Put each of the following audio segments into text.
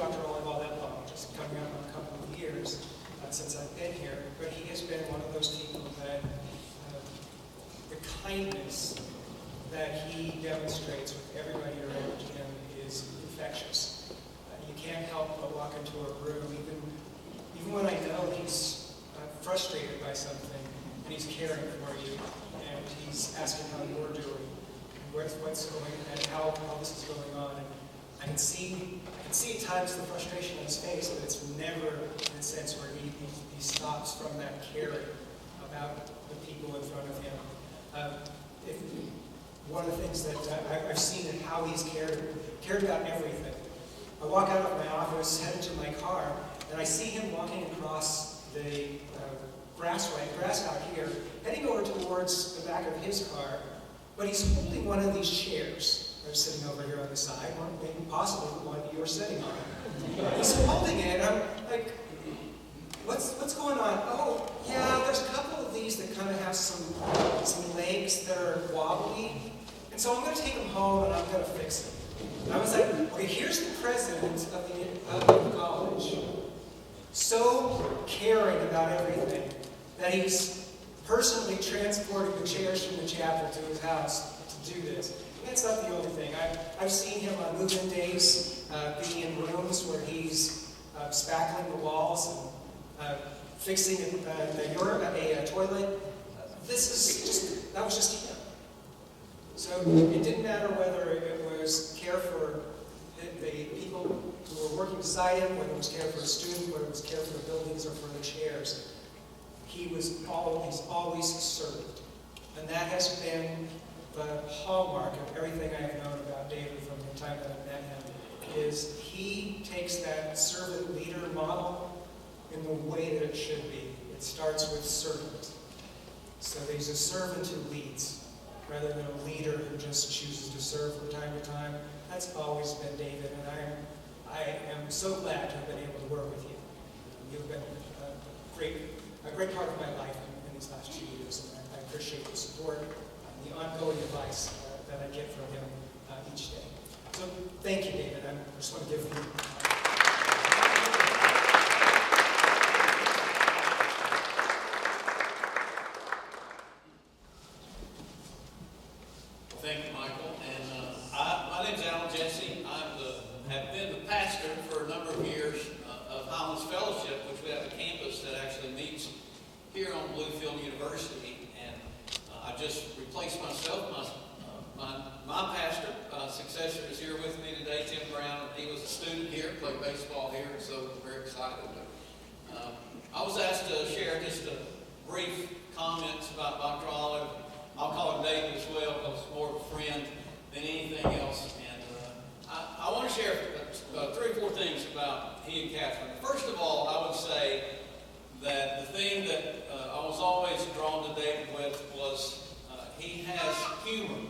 Dr. Olive all that long, just coming up on a couple of years since I've been here, but he has been one of those people that the kindness that he demonstrates with everybody around him is infectious. You can't help but walk into a room, even when I know he's frustrated by something, and he's caring for you, and he's asking how you're doing, and what's going on, and how this is going on. And I can see at times the frustration in his face, but it's never in a sense where he stops from that caring about the people in front of him. One of the things that I've seen in how he's cared about everything. I walk out of my office, heading to my car, and I see him walking across the grass out here, heading over towards the back of his car, but he's holding one of these chairs that are sitting over here on the side, or maybe possibly the one you're sitting on. He's holding it, and I'm like, what's going on? Oh, yeah, there's a couple of these that kind of have some legs that are wobbly, and so I'm going to take them home and I'm going to fix them. And I was like, okay, here's the president of the college, so caring about everything, that he's personally transporting the chairs from the chapel to his house to do this. And that's not the only thing. I've seen him on move-in days, being in rooms where he's spackling the walls and fixing a toilet. That was just him. So it didn't matter whether it was care for the people who were working beside him, whether it was care for a student, whether it was care for the buildings or for the chairs. He's always served. And that has been the hallmark of everything I have known about David from the time that I met him, is he takes that servant leader model in the way that it should be. It starts with servant. So he's a servant who leads, rather than a leader who just chooses to serve from time to time. That's always been David, and I am so glad to have been able to work with you. You've been a great part of my life in these last 2 years, and I appreciate the support and the ongoing advice that I get from him each day. So thank you, David. I just want to give you Thank you, Michael. And my name's Alan Jesse. Have been the pastor for a number of years of Highlands Fellowship, which we have a campus that actually meets here on Bluefield University. And I just replaced myself. My pastor, successor, is here with me today, Tim Brown. He was a student here, played baseball here, and so we're very excited. I was asked to share just a brief comments about Dr. Olive. I'll call him David as well, because he's more of a friend than anything else. And I want to share 3 or 4 things about he and Catherine. First of all, I would say that the thing that I was always drawn to David with was he has humor.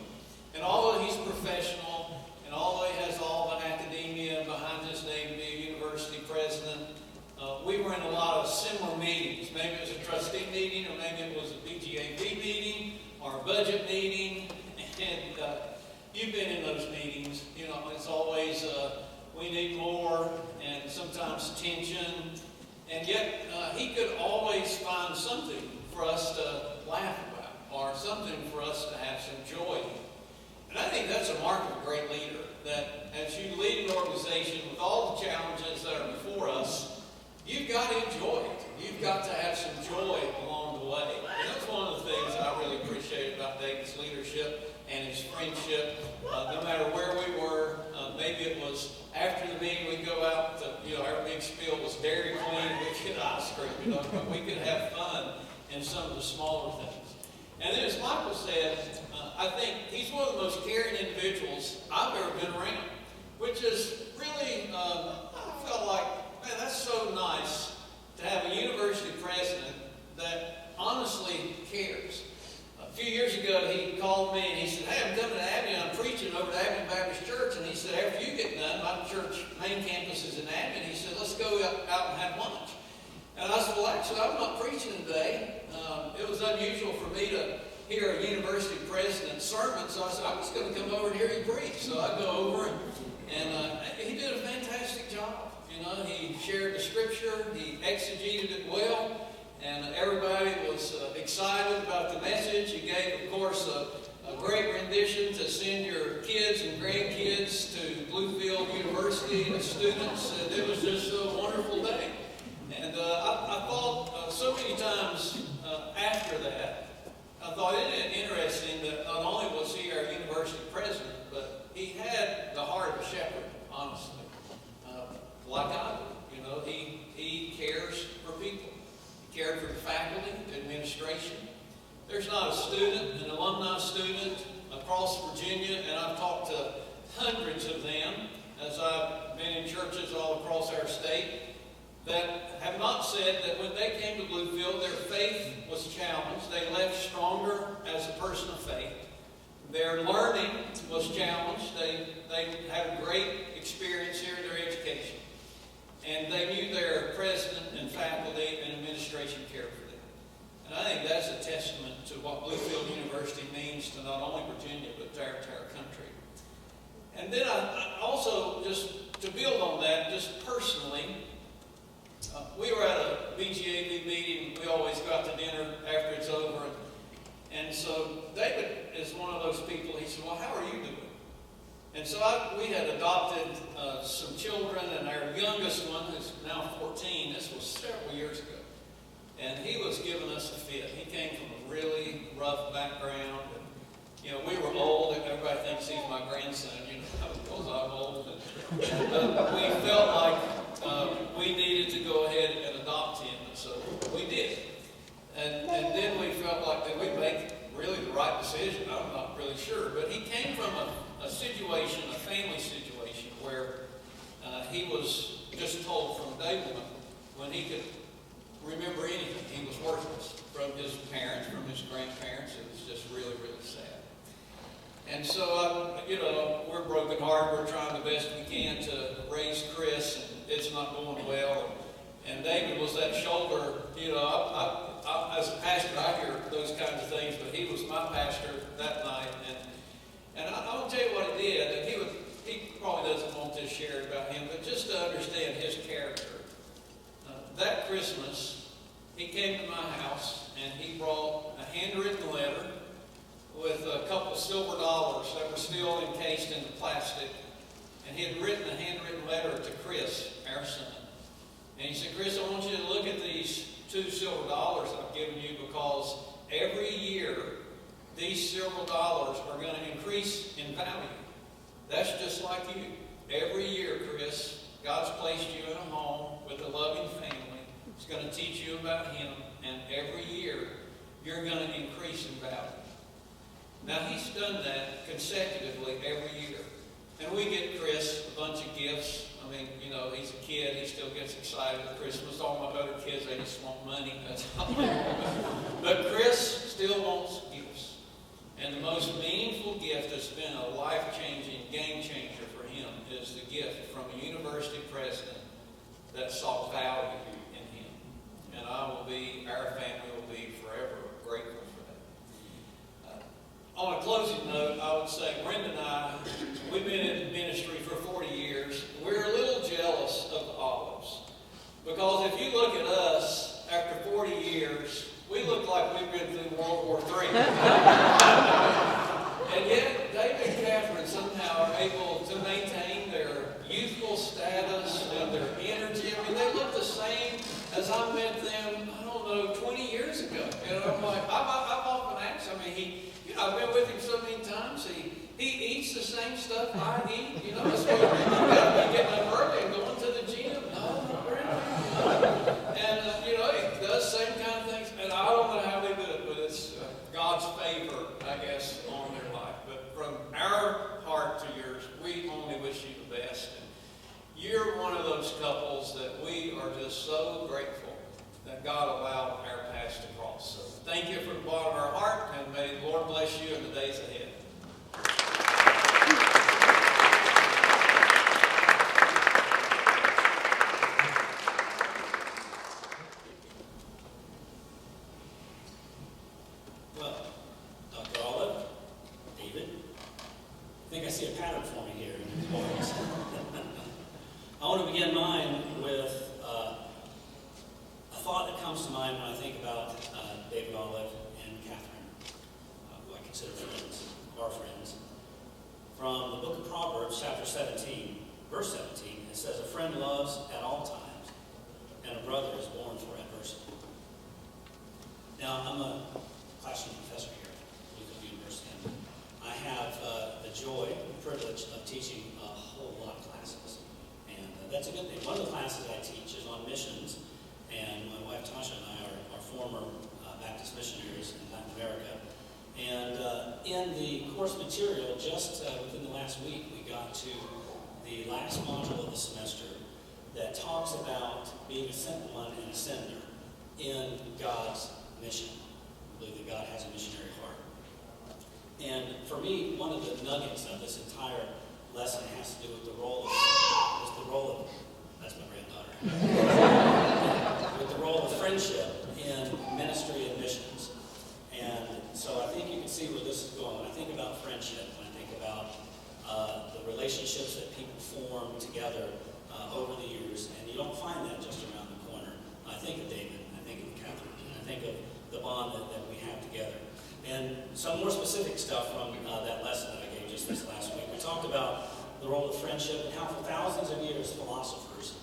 And although he's professional, and although he has all the academia behind his name to be a university president, we were in a lot of similar meetings. Maybe it was a trustee meeting, or maybe it was a BGAV meeting, or a budget meeting, and you've been in those meetings. You know, it's always we need more, and sometimes tension, and yet he could always find something for us to laugh about, or something for us to have some joy in. And I think that's a mark of a great leader, that as you lead an organization with all the challenges that are before us, you've got to enjoy it. You've got to have some joy along the way. And that's one of the things that I really appreciate about David's leadership and his friendship. No matter where we were, maybe it was after the meeting we'd go out to, our big spiel was Dairy Queen, we'd get ice cream, but we could have fun in some of the smaller things. And then as Michael said, I think he's one of the most caring individuals I've ever been around, which is really, I felt like, man, that's so nice to have a university president that honestly cares. A few years ago, he called me and he said, hey, I'm coming to Abbey, I'm preaching over to Abbey Baptist Church. And he said, after you get done, my church main campus is in Abbey. And he said, let's go out and have lunch. And I said, well, actually, I'm not preaching today. It was unusual for me to hear a university president's sermon, so I said, I'm just going to come over and hear you preach. So I go over, and he did a fantastic job. shared the scripture, he exegeted it well, and everybody was excited about the message. He gave, of course, a great rendition to send your kids and grandkids to Bluefield University as students, and it was just a wonderful day. And I thought so many times after that, I thought it interesting that not only was he our university president, but he had the heart of a shepherd, honestly. Like I do, you know, he cares for people. He cared for the faculty, the administration. There's not a student, an alumni student across Virginia, and I've talked to hundreds of them as I've been in churches all across our state, that have not said that when they came to Bluefield, their faith was challenged. They left stronger as a person of faith. Their learning was challenged. They had a great experience here in their education. And they knew their president and faculty and administration cared for them. And I think that's a testament to what Bluefield University means to not only Virginia, but to our country. And then I also, just to build on that, just personally, we were at a BGAV meeting. We always go out to dinner after it's over. And so David is one of those people. He said, well, how are you doing? And so we had adopted some children, and our youngest one, who's now 14, this was several years ago. And he was giving us a fit. He came from a really rough background. And, you know, we were old. Everybody thinks he's my grandson, you know, because I'm old. And we felt like we needed to go ahead and adopt him. And so we did. And then we felt like that we'd make really the right decision. I'm not really sure. But he came from a situation, a family situation, where he was just told from day one, when he could remember anything, he was worthless from his parents, from his grandparents. It was just really, really sad. And so, you know, we're brokenhearted. We're trying the best we can to raise Chris, and it's not going well. And David was that shoulder. You know, I, as a pastor, I hear those kinds of things, but he was my pastor that night. And I will tell you what he did. And he probably doesn't want this shared about him, but just to understand his character. That Christmas, he came to my house, and he brought a handwritten letter with a couple silver dollars that were still encased in the plastic. And he had written a handwritten letter to Chris, our son. And he said, Chris, I want you to look at these 2 silver dollars I've given you, because every year these silver dollars are going to increase in value. That's just like you. Every year, Chris, God's placed you in a home with a loving family. He's going to teach you about Him, and every year you're going to increase in value. Now, he's done that consecutively every year. And we get Chris a bunch of gifts. I mean, you know, he's a kid. He still gets excited at Christmas. All my other kids, they just want money. That's all they want. But Chris still wants gifts. And the most meaningful gift that's been a life-changing, game-changer for him is the gift from a university president that saw value in him. And our family will be forever grateful for that. On a closing note, I would say Brenda and I, we've been in ministry for 40 years. We're a little jealous of the Olives. Because if you look at us, after 40 years, we look like we've been through World War III. And yet, David and Catherine somehow are able to maintain their youthful status and their energy. I mean, they look the same as I met them, 20 years ago. You know, I'm like, I've often asked, I've been with him so many times, he eats the same stuff I eat. You know, so you got to be getting up early and going to the gym. No, not really. And, he does the same kind of things. And I don't know how they do it, but it's God's favor, I guess, on their life. But from our heart to yours, we only wish you the best. And you're one of those couples that we are just so grateful that God allowed our paths to cross. So thank you from the bottom of our heart, and may the Lord bless you in the days ahead. Well, Dr. Olive, David, I think I see a pattern forming here in these boys. I want to begin mine with comes to mind when I think about David Olive and Catherine, who I consider friends, our friends. From the book of Proverbs, chapter 17, verse 17, it says, "A friend loves at all times, and a brother is born for adversity." Now, I'm a classroom professor here at Bluefield University, and I have the joy and privilege of teaching a whole lot of classes. And that's a good thing. One of the classes I teach is on missions, and my wife Tasha and I are former Baptist missionaries in Latin America. And in the course material, just within the last week, we got to the last module of the semester that talks about being a sent one and a sender in God's mission. I believe that God has a missionary heart. And for me, one of the nuggets of this entire lesson has to do with the role of that's my granddaughter, with the role of friendship in ministry and missions. And so I think you can see where this is going. When I think about friendship, when I think about the relationships that people form together over the years, and you don't find that just around the corner. I think of David, I think of Catherine, and I think of the bond that we have together. And some more specific stuff from that lesson that I gave just this last week. We talked about the role of friendship and how for thousands of years philosophers,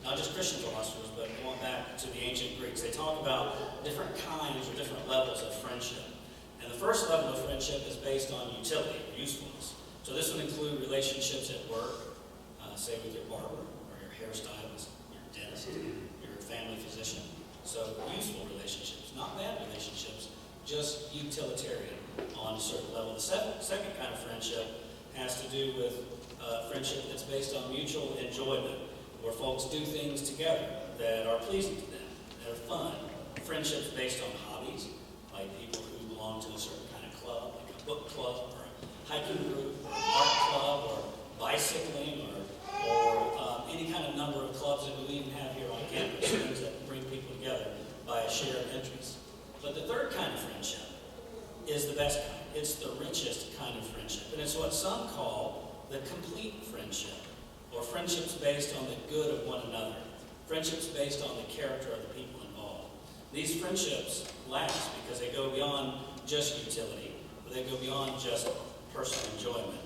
not just Christian philosophers, but going back to the ancient Greeks, they talk about different kinds or different levels of friendship. And the first level of friendship is based on utility or usefulness. So this would include relationships at work, say with your barber or your hairstylist, your dentist, your family physician. So useful relationships, not bad relationships, just utilitarian on a certain level. The second kind of friendship has to do with friendship that's based on mutual enjoyment, where folks do things together that are pleasing to them, that are fun. Friendships based on hobbies, like people who belong to a certain kind of club, like a book club or a hiking group or an art club or bicycling or any kind of number of clubs that we even have here on campus, things that bring people together by a shared interest. But the third kind of friendship is the best kind. It's the richest kind of friendship. And it's what some call the complete friendship, or friendships based on the good of one another, friendships based on the character of the people involved. These friendships last because they go beyond just utility, but they go beyond just personal enjoyment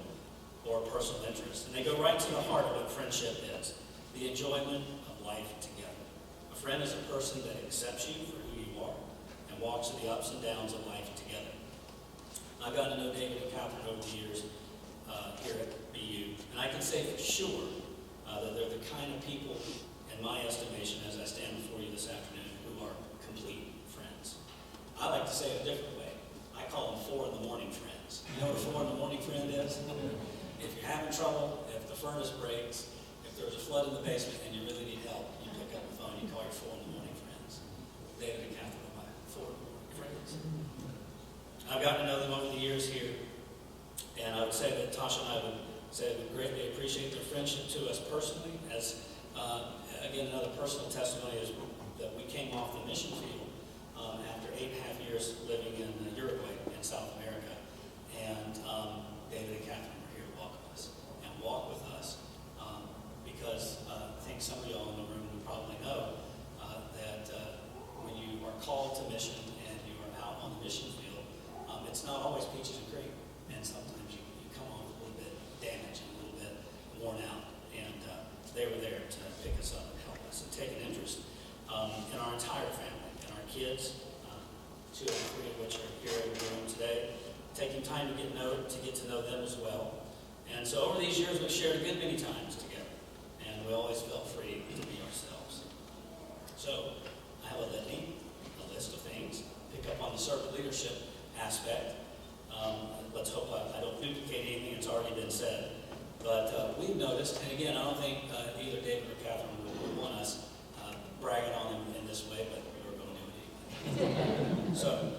or personal interest. And they go right to the heart of what friendship is, the enjoyment of life together. A friend is a person that accepts you for who you are and walks through the ups and downs of life together. I've gotten to know David and Catherine over the years here at BU, and I can say for sure that they're the kind of people, in my estimation, as I stand before you this afternoon, who are complete friends. I like to say it a different way. I call them 4 in the morning friends. You know what a 4 in the morning friend is? If you're having trouble, if the furnace breaks, if there's a flood in the basement and you really need help, you pick up the phone, you call your 4 in the morning friends. David and Catherine are my 4 in the morning friends. I've gotten to know them over the years here, and I would say that Tasha and I would say we greatly appreciate their friendship to us personally. As again, another personal testimony is that we came off the mission field after 8.5 years living in Uruguay in South America, and David and Catherine were here to welcome us and walk with us because I think some of y'all in the room would probably know that when you are called to mission and you are out on the mission field, it's not always peaches and cream, and sometimes you come home a little bit damaged and a little bit worn out, and they were there to pick us up and help us and take an interest in our entire family, in our kids, 2 of the 3 of which are here in the room today, taking time to get to know them as well. And so over these years, we've shared a good many times together, and we always felt free to be ourselves. So I have a litany, a list of things, pick up on the servant leadership aspect. Let's hope I don't duplicate anything that's already been said. But we've noticed, and again, I don't think either David or Catherine would want us bragging on them in this way, but we're going to do it anyway. So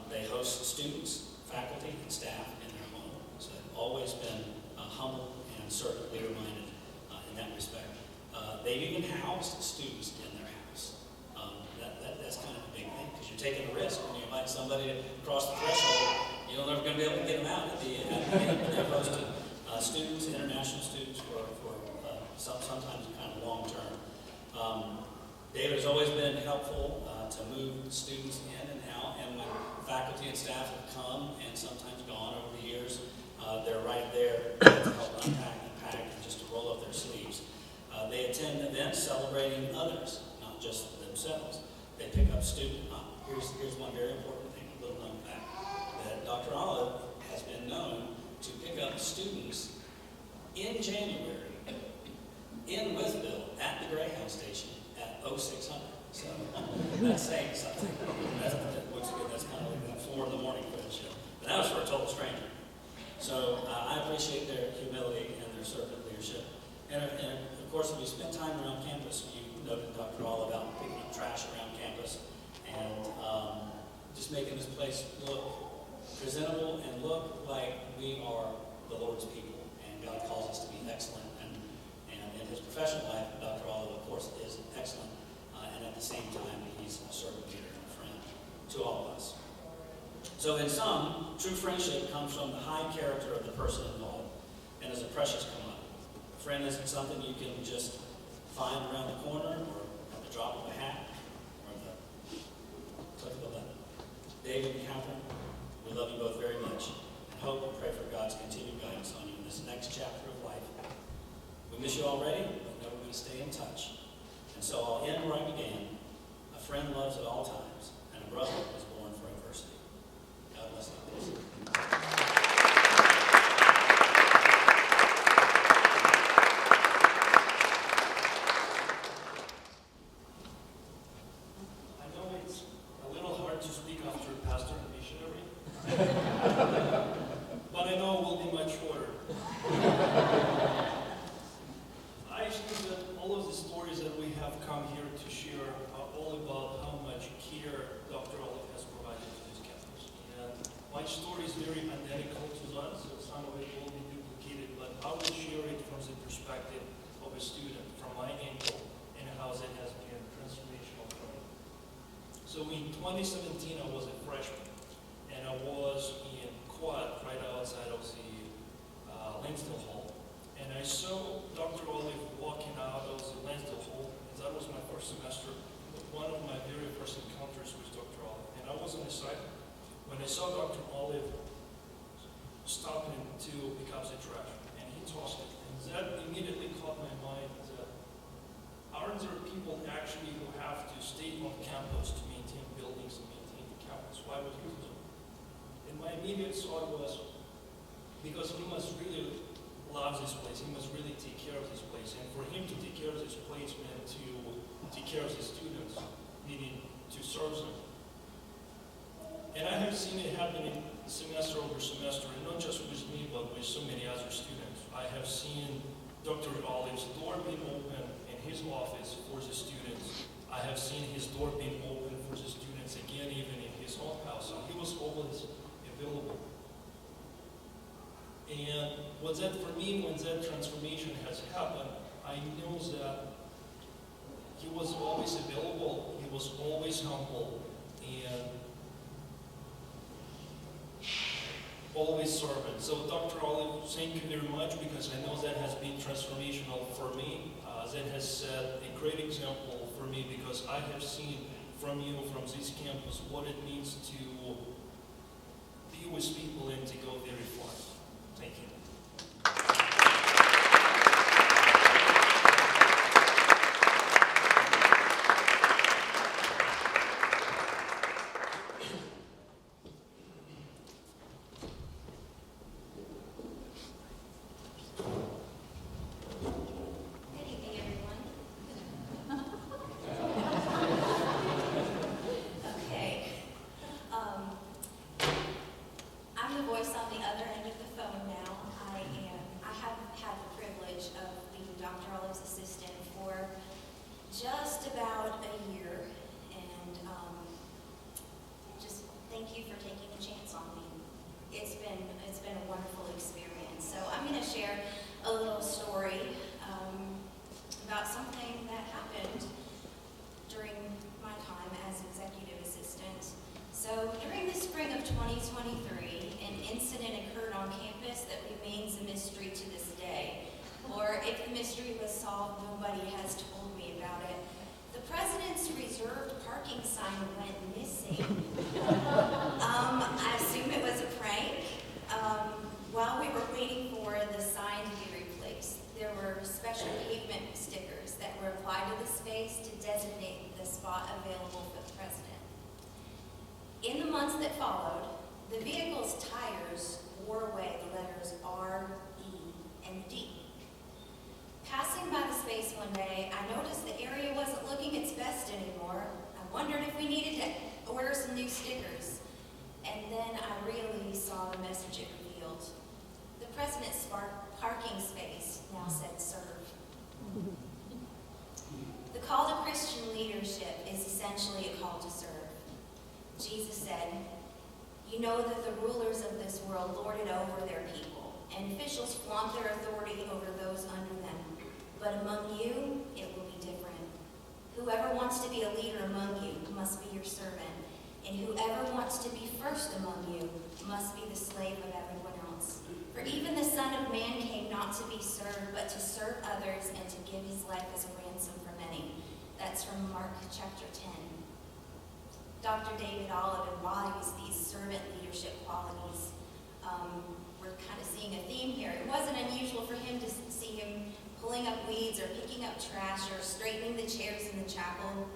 they host students, faculty, and staff in their home. So they've always been humble and servant leader-minded in that respect. They've even housed students in their house. That's kind of a big thing, because you're taking a risk when you invite somebody to cross the threshold. You're never going to be able to get them out at the end. They've hosted students, international students, for sometimes kind of long term. David has always been helpful to move students in and out, and when faculty and staff have come and sometimes gone over the years, they're right there to help unpack and pack and just to roll up their sleeves. They attend events celebrating others, not just themselves. They pick up students. Here's one very important thing, a little known fact, that Dr. Olive has been known to pick up students in January in Bluefield at the Greyhound station at 0600. So that's saying something. That's kind of like that 4 in the morning friendship. But that was for a total stranger. So I appreciate their humility and their servant leadership. And of course, if you spend time around campus, you noted Dr. All about picking up trash around campus and just making this place look presentable and look like we are the Lord's people. And God calls us to be excellent. And in his professional life, Dr. Olive, of course, is excellent. And at the same time, he's a servant leader and a friend to all of us. So in sum, true friendship comes from the high character of the person involved and is a precious commodity. A friend isn't something you can just find around the corner or at the drop of a hat or the click of a button. David and Catherine, we love you both very much and hope and pray for God's continued guidance on you in this next chapter of life. We miss you already, but know we're going to stay in touch. And so I'll end where I began. A friend loves at all times, and a brother is born for adversity. God bless you. I know it's a little hard to speak after pastor and missionary, but I know it will be much shorter. I think that all of the stories that we have come here to share are all about how much care Dr. Olive has provided to this campus. And my story is very identical to that, so some of it will be duplicated, but I will share it from the perspective of a student, from my angle, and how that has been transformational for me. So in 2017, I was a freshman, and I was in quad right outside of the Lansdale Hall. And I saw Dr. Olive walking out of the Lansdale Hall, and that was my first semester, one of my very first encounters with Dr. Olive. And I was on the side when I saw Dr. Olive stopping to pick up the trash, and he tossed it. And that immediately caught my mind that aren't there people actually who have to stay on campus to maintain buildings and maintain the campus? Why would he do that? And my immediate thought was, because he must really love this place, he must really take care of this place. And for him to take care of this place meant to take care of his students, meaning to serve them. And I have seen it happen semester over semester, and not just with me, but with so many other students. I have seen Dr. Olive's door being open in his office for the students. I have seen his door being open for the students again, even in his own house. So he was always available. And for me, when that transformation has happened, I know that he was always available, he was always humble, and always servant. So Dr. Olive, thank you very much, because I know that has been transformational for me. That has set a great example for me, because I have seen from you, from this campus, what it means to be with people and to go very far. Thank you. Good evening, everyone. Okay. I'm the voice on the other end of the phone now. I have had the privilege of being Dr. Olive's assistant for just about a year, and just thank you for taking a chance on me. It's been a wonderful experience. So I'm going to share a little story about something that happened during my time as executive assistant. So during the spring of 2023, an incident occurred on campus that remains a mystery to this day. Or if the mystery was solved, nobody has told me about it. The president were applied to the space to designate the spot available for the president. In the months that followed, the vehicle's tires wore away the letters R, E, and D. Passing by the space one day, I noticed the area wasn't looking its best anymore. I wondered if we needed to order some new stickers. And then I really saw the message it revealed. The president's parking space now said serve. The call to Christian leadership is essentially a call to serve. Jesus said, "You know that the rulers of this world lord it over their people, and officials flaunt their authority over those under them. But among you, it will be different. Whoever wants to be a leader among you must be your servant, and whoever wants to be first among you must be the slave of everyone else. For even the Son of Man came not to be served, but to serve others and to give his life as a ransom for many." That's from Mark chapter 10. Dr. David Olive embodies these servant leadership qualities. We're kind of seeing a theme here. It wasn't unusual for him to see him pulling up weeds or picking up trash or straightening the chairs in the chapel.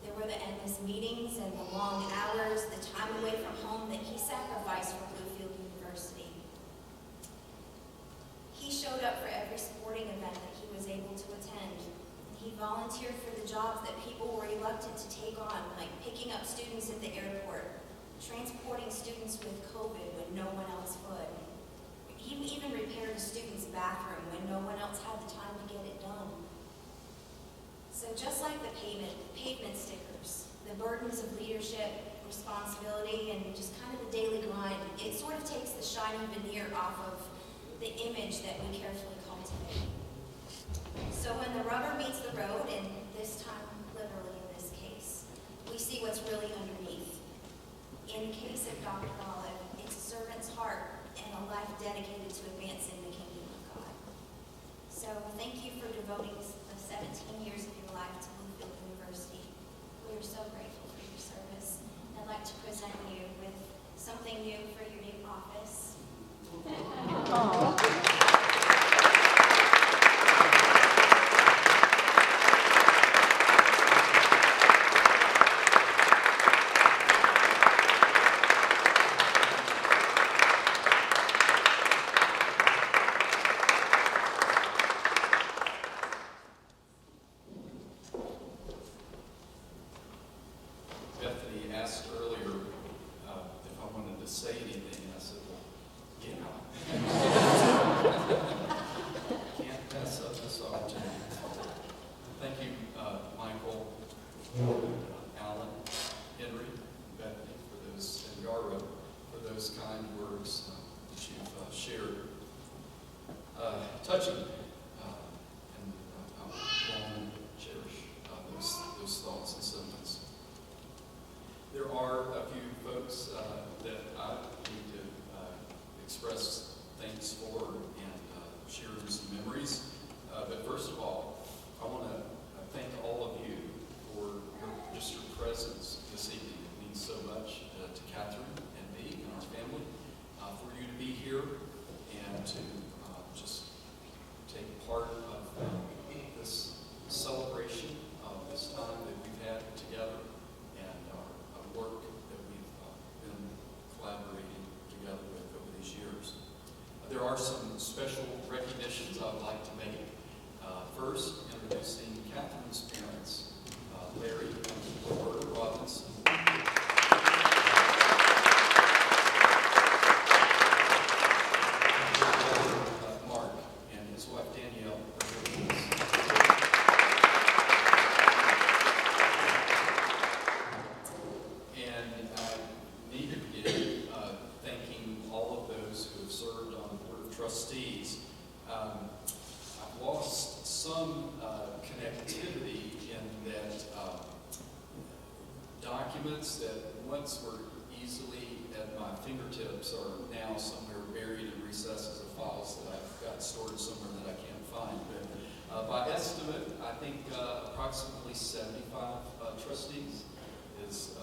There were the endless meetings and the long hours, the time away from home that he sacrificed for Bluefield University. He showed up for every sporting event that he was able to attend. He volunteered for the jobs that people were reluctant to take on, like picking up students at the airport, transporting students with COVID when no one else would. He even repaired a student's bathroom when no one else had the time to get it done. So just like the pavement stickers, the burdens of leadership, responsibility, and just kind of the daily grind, it sort of takes the shiny veneer off of the image that we carefully cultivate. So when the rubber meets the road, and this time literally in this case, we see what's really underneath. In the case of Dr. Olive, it's a servant's heart and a life dedicated to advancing the kingdom of God. So thank you for devoting the 17 years of your life to Bluefield University. We are so grateful for your service. I'd like to present you with something new for your new office. Bethany asked earlier if I wanted to say anything, and I said, well, yeah. Can't pass up this opportunity. Thank you, Michael, Alan, Henry, Bethany, for those, and Yara, for those kind words that you've shared. Touching, and I'll long cherish those thoughts and sentiments. There are a few folks that I need to express thanks for and share some memories. But first of all, I want to thank all of you for just your presence this evening. It means so much to Catherine and me and our family for you to be here and to just take part of this celebration of this time that we've had together and our work that we've been collaborating together with over these years. There are some special recognitions I would like to make. First, introducing Catherine's parents, Larry and Roberta Robinson. Mark and his wife Danielle. And I need to begin thanking all of those who have served on the Board of Trustees. I've lost some connectivity in that documents that once were easily at my fingertips are now somewhere buried in recesses of files that I've got stored somewhere that I can't find. But by estimate, I think approximately 75 trustees is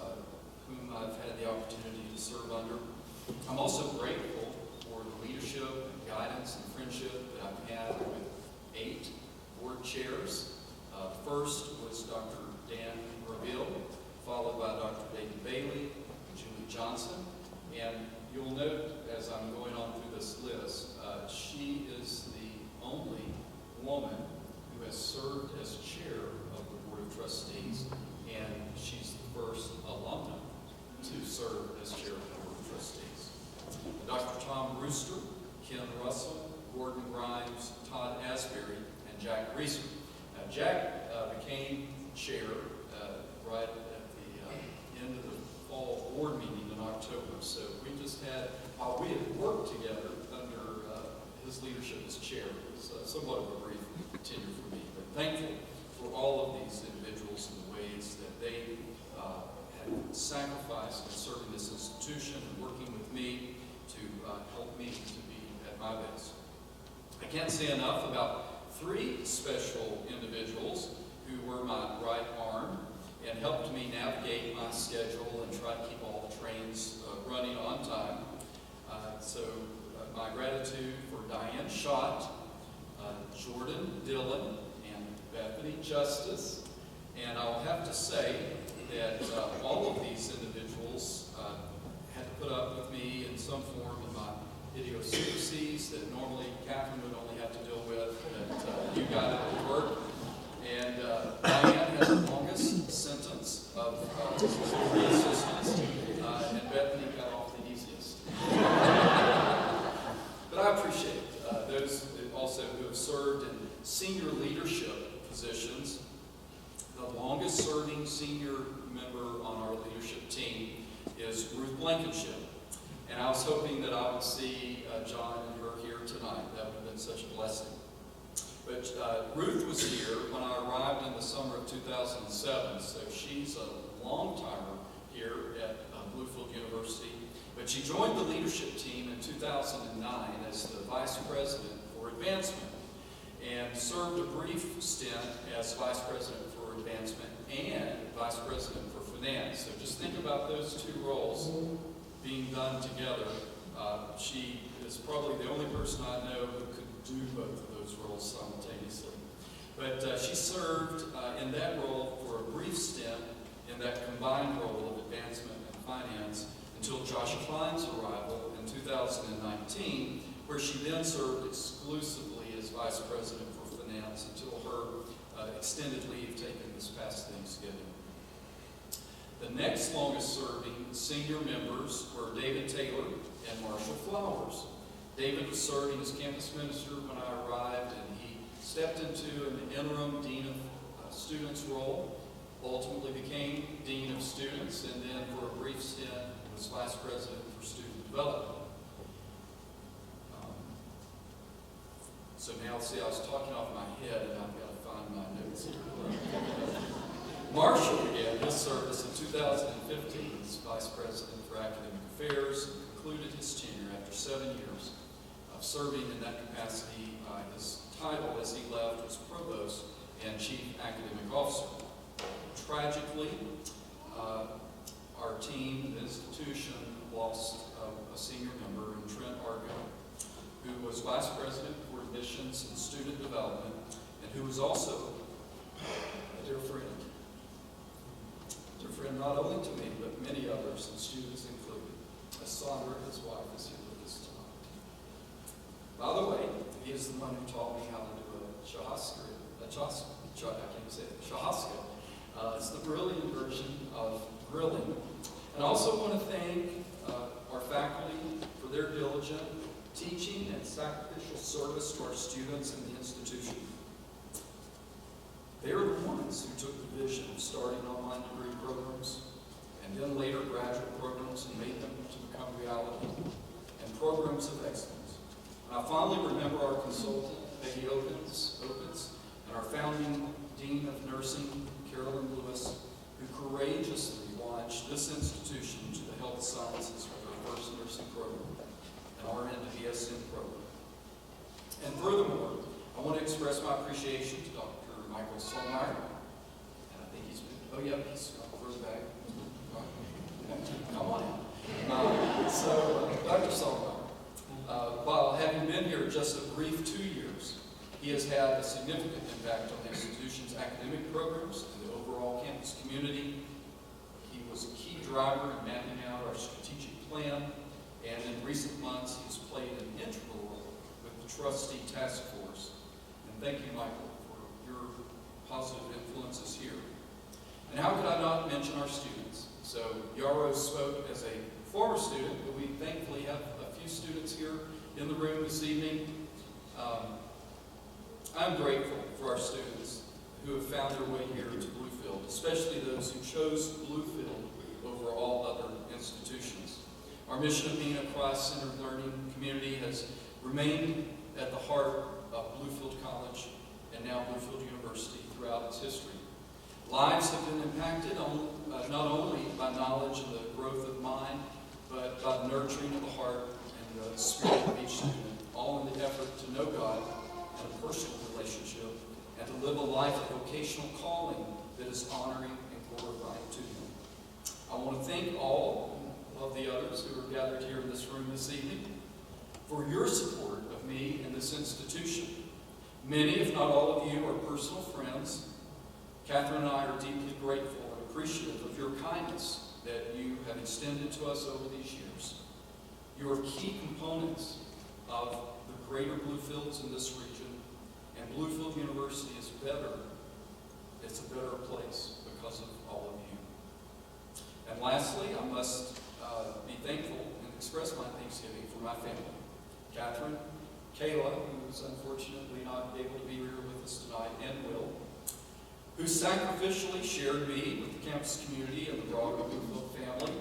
whom I've had the opportunity to serve under. I'm also grateful for the leadership and guidance and friendship that I've had with 8 board chairs, First was Dr. Dan Reveal, followed by Dr. David Bailey, Julie Johnson, and you'll note as I'm going on through this list, she is the only woman who has served as chair of the Board of Trustees, and she's the first alumna to serve as chair of the Board of Trustees. Dr. Tom Rooster, Ken Russell, Gordon Grimes, Todd Asbury, and Jack Reeser. Now, Jack became chair right at the end of the fall board meeting in October. So we just had, while we had worked together under his leadership as chair, it was somewhat of a brief tenure for me. But thankful for all of these individuals and the ways that they had sacrificed in serving this institution and working with me to help me to be at my best. I can't say enough about 3 special individuals who were my right arm and helped me navigate my schedule and try to keep all the trains running on time. My gratitude for Diane Schott, Jordan Dillon, and Bethany Justice. And I'll have to say that all of these individuals had to put up with me in some form in my idiosyncrasies that normally Catherine would only have to deal with, that you got it at work. And Diane had the longest sentence of 3 assistants, and Bethany got off the easiest. But I appreciate those also who have served in senior leadership positions. The longest serving senior member on our leadership team is Ruth Blankenship. And I was hoping that I would see John and her here tonight. That would have been such a blessing. But Ruth was here when I arrived in the summer of 2007, so she's a long-timer here at Bluefield University. But she joined the leadership team in 2009 as the Vice President for Advancement and served a brief stint as Vice President for Advancement and Vice President for Finance. So just think about those 2 roles being done together. She is probably the only person I know who could do both of those roles simultaneously. But she served in that role for a brief stint in that combined role of advancement and finance until Josh Klein's arrival in 2019, where she then served exclusively as Vice President for Finance until her extended leave taken this past Thanksgiving. The next longest serving senior members were David Taylor and Marshall Flowers. David was serving as campus minister when I arrived, and he stepped into an interim Dean of Students role, ultimately became Dean of Students, and then for a brief stint was Vice President for Student Development. So now, see, I was talking off my head, and I've got to find my notes here. Marshall began his service in 2015 as Vice President for Academic Affairs and concluded his tenure after 7 years of serving in that capacity. His title as he left was Provost and Chief Academic Officer. Tragically, our team, the institution, lost a senior member in Trent Argo, who was Vice President for Admissions and Student Development, and who was also a dear friend. Dear friend not only to me, but many others, and students included. As Sandra, his wife, is here with us tonight. By the way, he is the one who taught me how to do a shahaska. I can't say it. Shahaska. It's the Brazilian version of grilling. And I also want to thank our faculty for their diligent teaching and sacrificial service to our students and the institution. They are the ones who took the vision of starting online degree programs and then later graduate programs and made them to become reality, and programs of excellence. And I fondly remember our consultant, Peggy Opens, and our founding Dean of Nursing, Carolyn Lewis, who courageously launched this institution to the health sciences with our first nursing program, an RN to BSN program. And furthermore, I want to express my appreciation to Dr. Michael Solmeyer, and I think he's further back. Come on in. Dr. Solmeyer, while having been here just a brief 2 years, he has had a significant impact on the institution's academic program driver in mapping out our strategic plan, and in recent months, he's played an integral role with the trustee task force. And thank you, Michael, for your positive influences here. And how could I not mention our students? So Yarrow spoke as a former student, but we thankfully have a few students here in the room this evening. I'm grateful for our students who have found their way here to Bluefield, especially those who chose Bluefield over all other institutions. Our mission of being a Christ-centered learning community has remained at the heart of Bluefield College and now Bluefield University throughout its history. Lives have been impacted not only by knowledge and the growth of mind, but by the nurturing of the heart and the spirit of each student, all in the effort to know God in a personal relationship and to live a life of vocational calling that is honoring and glorifying to Him. I want to thank all of the others who are gathered here in this room this evening for your support of me and this institution. Many, if not all of you, are personal friends. Catherine and I are deeply grateful and appreciative of your kindness that you have extended to us over these years. You are key components of the greater Bluefields in this region, and Bluefield University is better. It's a better place because of all of you. And lastly, I must be thankful and express my thanksgiving for my family. Catherine, Kayla, who is unfortunately not able to be here with us tonight, and Will, who sacrificially shared me with the campus community and the broader Bluefield family.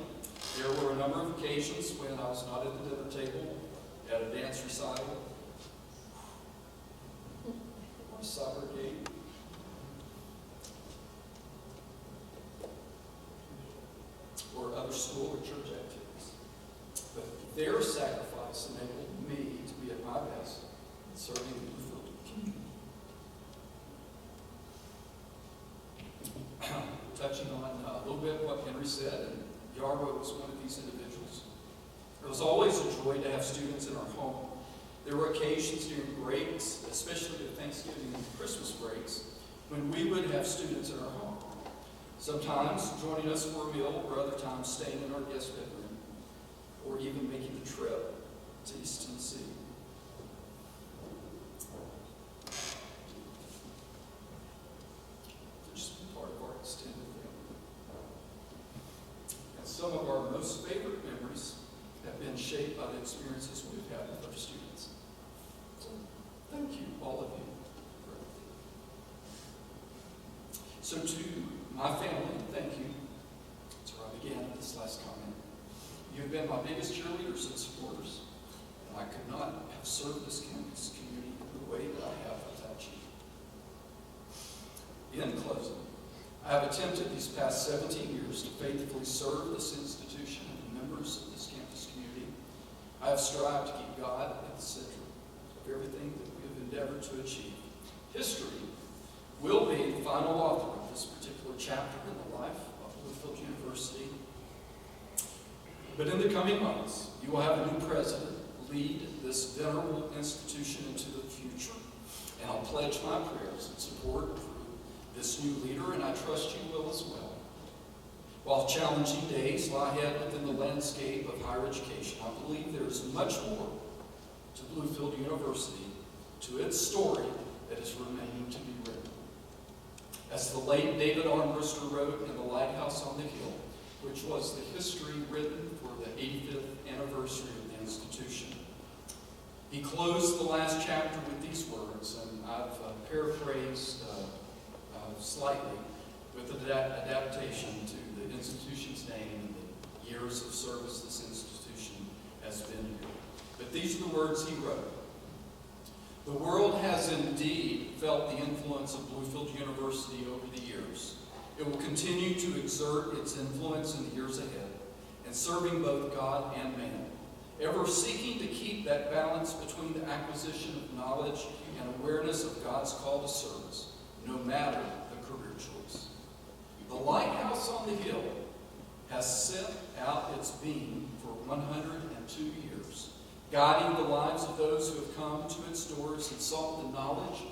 There were a number of occasions when I was not at the dinner table, at a dance recital, or a soccer game, or other school or church activities. But their sacrifice enabled me to be at my best in serving the Bluefield community. Touching on a little bit what Henry said, and Yarrow was one of these individuals. It was always a joy to have students in our home. There were occasions during breaks, especially the Thanksgiving and Christmas breaks, when we would have students in our home. Sometimes joining us for a meal, or other times staying in our guest bedroom, or even making the trip to East Tennessee. To just be part of our extended family. And some of our most favorite memories have been shaped by the experiences we've had with our students. So thank you, all of you. So to my family, thank you. That's where I began with this last comment. You've been my biggest cheerleaders and supporters, and I could not have served this campus community the way that I have without you. In closing, I have attempted these past 17 years to faithfully serve this institution and the members of this campus community. I have strived to keep God at the center of everything that we have endeavored to achieve. History will be the final author of this particular chapter in the life of Bluefield University. But in the coming months, you will have a new president lead this venerable institution into the future. And I'll pledge my prayers and support for this new leader, and I trust you will as well. While challenging days lie ahead within the landscape of higher education, I believe there is much more to Bluefield University, to its story that is remaining to be written. As the late David Armbruster wrote in The Lighthouse on the Hill, which was the history written for the 85th anniversary of the institution. He closed the last chapter with these words, and I've paraphrased slightly with an adaptation to the institution's name and the years of service this institution has been here. But these are the words he wrote. The world has indeed felt the influence of Bluefield University over the years. It will continue to exert its influence in the years ahead, and serving both God and man, ever seeking to keep that balance between the acquisition of knowledge and awareness of God's call to service, no matter the career choice. The Lighthouse on the Hill has sent out its beam for 102 years, guiding the lives of those who have come to its doors and sought the knowledge,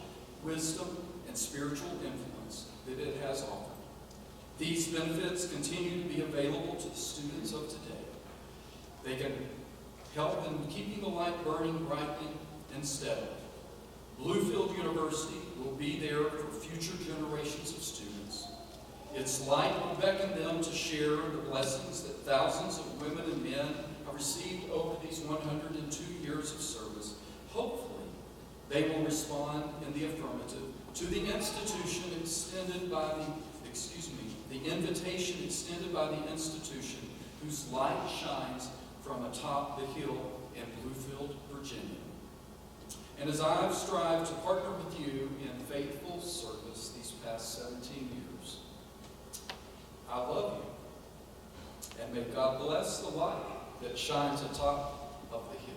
wisdom, and spiritual influence that it has offered. These benefits continue to be available to the students of today. They can help in keeping the light burning brightly and steadily. Bluefield University will be there for future generations of students. Its light will beckon them to share the blessings that thousands of women and men have received over these 102 years of service. Hopefully, they will respond in the affirmative to the invitation extended by the institution whose light shines from atop the hill in Bluefield, Virginia. And as I've strived to partner with you in faithful service these past 17 years, I love you. And may God bless the light that shines atop of the hill.